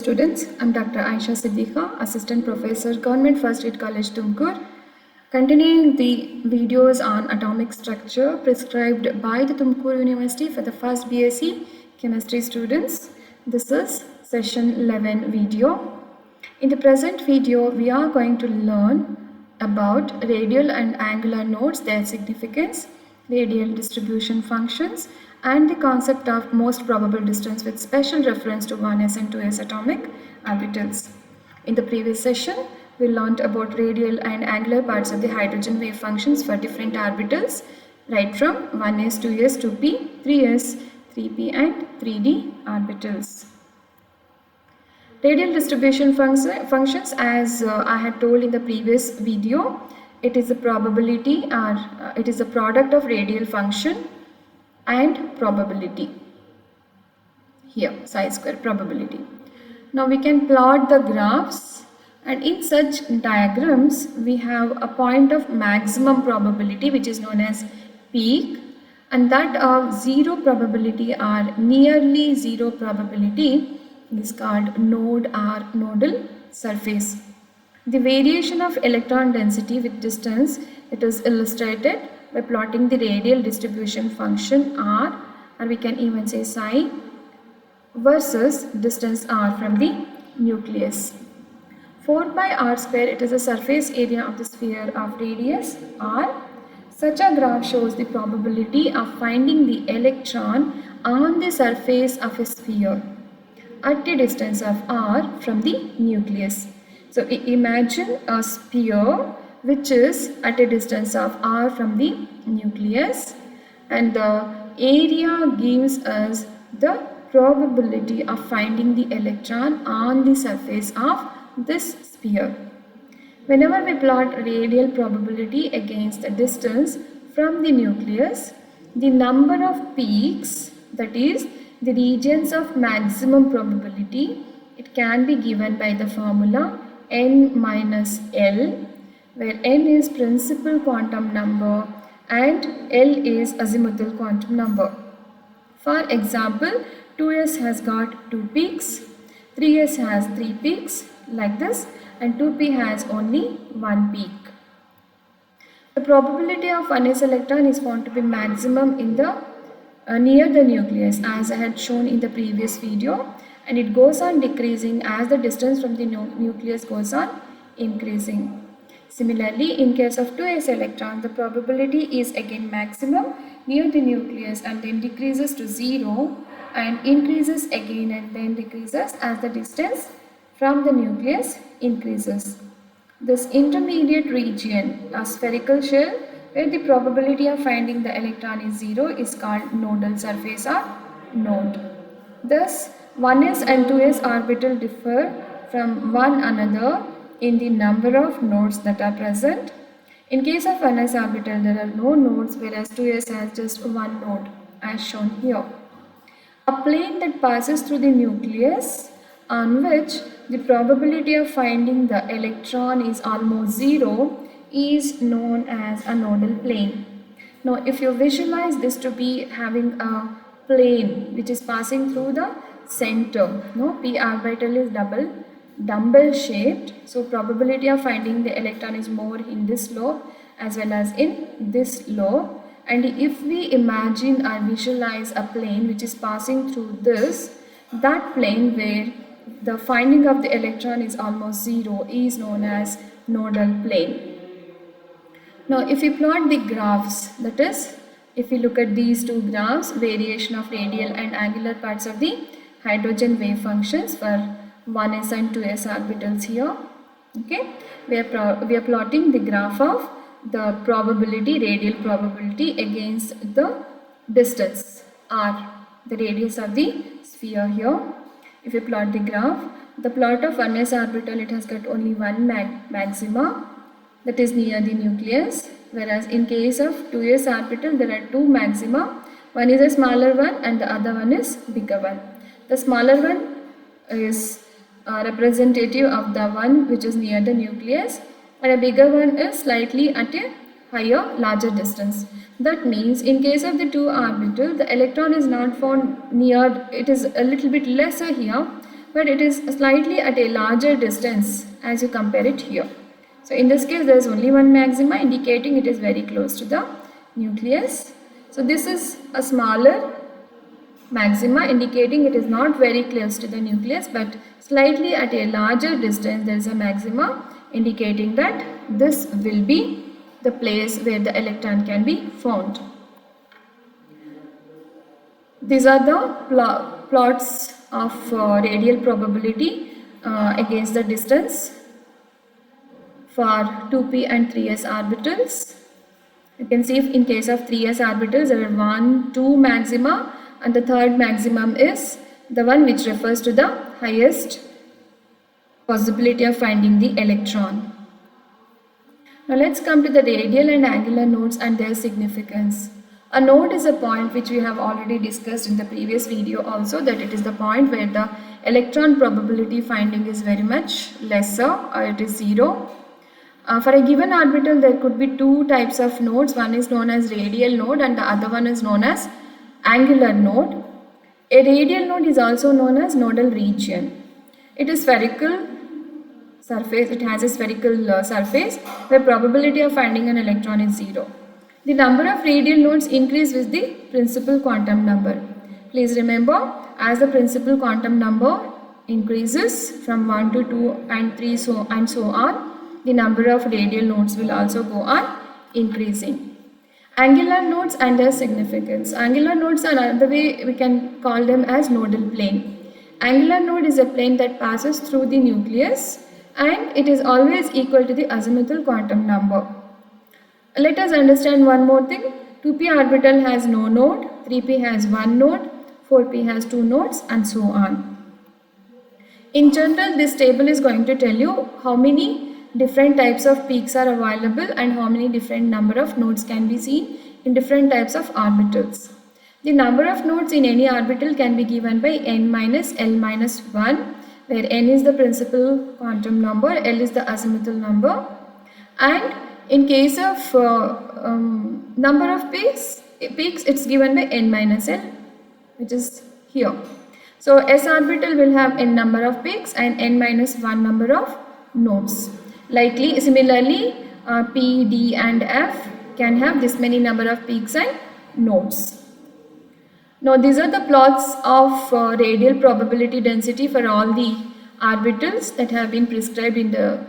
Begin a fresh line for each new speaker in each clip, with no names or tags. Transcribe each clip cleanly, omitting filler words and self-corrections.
Students, I'm Dr. Aisha Siddiqa, Assistant Professor, Government First Aid College, Tumkur. Continuing the videos on atomic structure prescribed by the Tumkur University for the first BSc Chemistry students. This is session 11 video. In the present video, we are going to learn about radial and angular nodes, their significance, radial distribution functions, and the concept of most probable distance with special reference to 1s and 2s atomic orbitals. In the previous session, we learned about radial and angular parts of the hydrogen wave functions for different orbitals, right from 1s, 2s, 2p, 3s, 3p and 3d orbitals. Radial distribution functions, as I had told in the previous video, it is a probability or it is a product of radial function and probability. Here, psi square probability. Now we can plot the graphs, and in such diagrams we have a point of maximum probability which is known as peak, and that of zero probability or nearly zero probability is called node or nodal surface. The variation of electron density with distance, it is illustrated by plotting the radial distribution function r, or we can even say psi, versus distance r from the nucleus. 4 pi r square, it is the surface area of the sphere of radius r. Such a graph shows the probability of finding the electron on the surface of a sphere at a distance of r from the nucleus. So imagine a sphere which is at a distance of r from the nucleus, and the area gives us the probability of finding the electron on the surface of this sphere. Whenever we plot radial probability against the distance from the nucleus, the number of peaks, that is the regions of maximum probability, it can be given by the formula n minus L, where n is principal quantum number and L is azimuthal quantum number. For example, 2s has got 2 peaks, 3s has 3 peaks like this, and 2p has only 1 peak. The probability of 1s electron is found to be maximum in the near the nucleus, as I had shown in the previous video, and it goes on decreasing as the distance from the nucleus goes on increasing. Similarly, in case of 2s electron, the probability is again maximum near the nucleus and then decreases to 0 and increases again and then decreases as the distance from the nucleus increases. This intermediate region, a spherical shell, where the probability of finding the electron is 0, is called nodal surface or node. Thus, 1s and 2s orbital differ from one another in the number of nodes that are present. In case of 1s orbital, there are no nodes, whereas 2s has just one node, as shown here. A plane that passes through the nucleus, on which the probability of finding the electron is almost 0, is known as a nodal plane. Now, if you visualize this to be having a plane which is passing through the center, p orbital is dumbbell shaped, so probability of finding the electron is more in this lobe as well as in this lobe. And if we imagine or visualize a plane which is passing through this, that plane where the finding of the electron is almost 0 is known as nodal plane. Now, if we plot the graphs, that is, if we look at these two graphs, variation of radial and angular parts of the hydrogen wave functions for 1s and 2s orbitals here, okay, we are plotting the graph of the probability, radial probability against the distance r, the radius of the sphere here. If you plot the graph, the plot of 1s orbital, it has got only one maxima, that is near the nucleus, whereas in case of 2s orbital there are two maxima, one is a smaller one and the other one is bigger one. The smaller one is representative of the one which is near the nucleus, and a bigger one is slightly at a higher, larger distance. That means in case of the 2 orbital, the electron is not found near, it is a little bit lesser here, but it is slightly at a larger distance as you compare it here. So in this case there is only one maxima, indicating it is very close to the nucleus. So this is a smaller maxima, indicating it is not very close to the nucleus, but slightly at a larger distance there is a maxima, indicating that this will be the place where the electron can be found. These are the plots of radial probability against the distance for 2p and 3s orbitals. You can see in case of 3s orbitals there are 1, 2 maxima, and the third maximum is the one which refers to the highest possibility of finding the electron. Now let's come to the radial and angular nodes and their significance. A node is a point which we have already discussed in the previous video also, that it is the point where the electron probability finding is very much lesser, or it is 0. For a given orbital there could be two types of nodes. One is known as radial node and the other one is known as angular node. A radial node is also known as nodal region. It is spherical surface, it has a spherical surface where probability of finding an electron is 0. The number of radial nodes increase with the principal quantum number. Please remember, as the principal quantum number increases from 1 to 2 and 3 and so on, the number of radial nodes will also go on increasing. Angular nodes and their significance. Angular nodes are another way we can call them as nodal plane. Angular node is a plane that passes through the nucleus and it is always equal to the azimuthal quantum number. Let us understand one more thing. 2p orbital has no node, 3p has one node, 4p has two nodes, and so on. In general, this table is going to tell you how many different types of peaks are available and how many different number of nodes can be seen in different types of orbitals. The number of nodes in any orbital can be given by n minus L minus 1, where n is the principal quantum number, L is the azimuthal number, and in case of number of peaks it's given by n minus L, which is here. So s orbital will have n number of peaks and n minus 1 number of nodes. Similarly, P, D and F can have this many number of peaks and nodes. Now these are the plots of radial probability density for all the orbitals that have been prescribed in the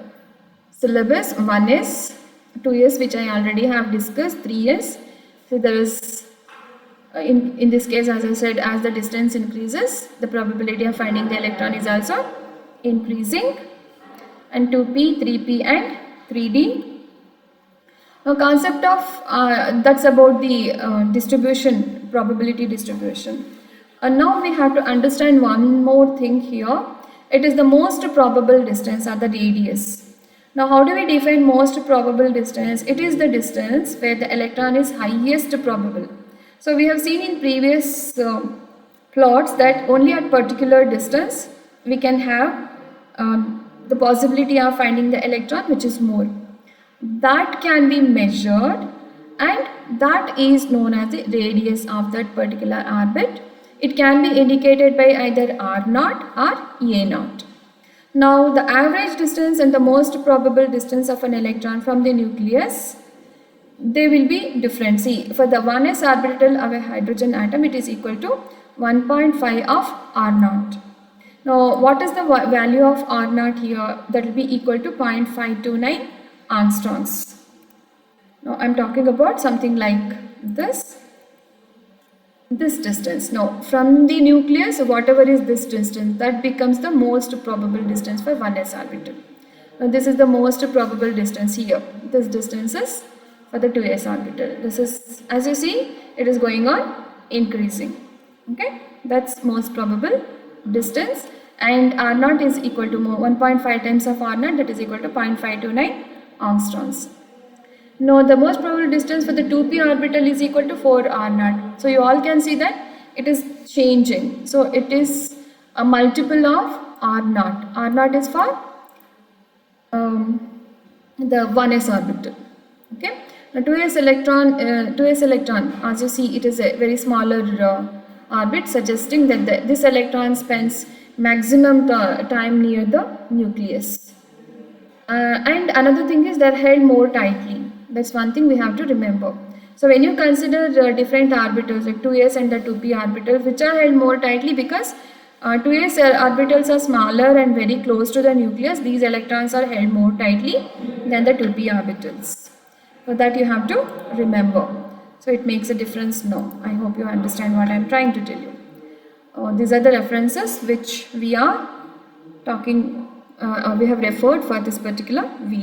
syllabus. 1s, 2s which I already have discussed, 3s. So there is in this case, as I said, as the distance increases, the probability of finding the electron is also increasing. And 2p, 3p and 3d. Now concept of that's about the distribution, probability distribution. Now we have to understand one more thing here. It is the most probable distance or the radius. Now how do we define most probable distance? It is the distance where the electron is highest probable. So we have seen in previous plots that only at particular distance we can have the possibility of finding the electron, which is more. That can be measured and that is known as the radius of that particular orbit. It can be indicated by either R0 or A0. Now the average distance and the most probable distance of an electron from the nucleus, they will be different. See, for the 1s orbital of a hydrogen atom, it is equal to 1.5 of R0. Now what is the value of R0 here? That will be equal to 0.529 angstroms. Now I am talking about something like this distance. Now from the nucleus, whatever is this distance, that becomes the most probable distance for 1s orbital. Now this is the most probable distance here. This distance is for the 2s orbital. This is, as you see, it is going on increasing. Okay, that's most probable distance, and R0 is equal to 1.5 times of R0, that is equal to 0.529 angstroms. Now the most probable distance for the 2p orbital is equal to 4 R0. So you all can see that it is changing. So it is a multiple of R0. R0 is for the 1s orbital. Okay. Now 2s electron, as you see, it is a very smaller orbit, suggesting that this electron spends maximum time near the nucleus. And another thing is they're held more tightly. That's one thing we have to remember. So when you consider different orbitals like 2s and the 2p orbitals, which are held more tightly because 2s orbitals are smaller and very close to the nucleus, these electrons are held more tightly than the 2p orbitals. So that you have to remember. So it makes a difference now. I hope you understand what I am trying to tell you. These are the references which we are talking, we have referred for this particular video.